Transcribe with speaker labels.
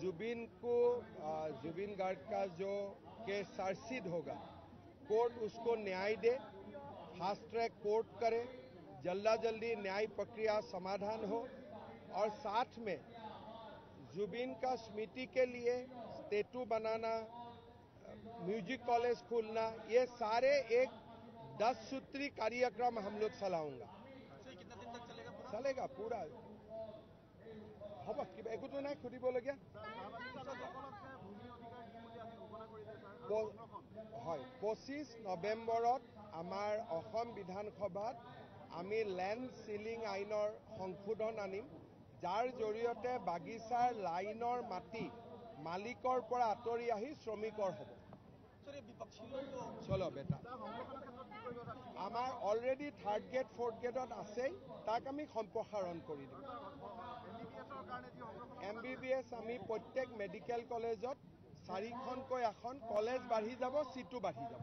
Speaker 1: जुबिन गार्ग का जो case chargesheet होगा, कोर्ट उसको न्याय दे, फास्ट ट्रैक कोर्ट करे, जल्दी न्याय प्रक्रिया समाधान हो और साथ में जुबिन का स्मृति के लिए स्टेचू बनाना, म्यूजिक कॉलेज खोलना, ये सारे एक 10 सूत्री कार्यक्रम हम लोग चलाऊंगा।
Speaker 2: कितना दिन तक चलेगा?
Speaker 1: चलेगा पूरा। हम कि एक ना खुदिबलगिया হয় 25 নৱেম্বৰত আমাৰ অসম বিধানসভাত আমি ল্যান্ড সিলিং আইনৰ সংশোধন আনিম, যাৰ জৰিয়তে বাগিচাৰ লাইনৰ মাটি মালিকৰ পৰা আঁতৰি আহি শ্ৰমিকৰ হ'ব। চলো বেটা, আমাৰ অলৰেডি 3rd গেট 4th গেটত আছেই, তাক আমি সম্প্ৰসাৰণ কৰি দিম। MBBS আমি প্ৰত্যেক মেডিকেল কলেজত 4খনকৈ এখন কলেজ বাঢ়ি যাব, সিটো বাঢ়ি যাব।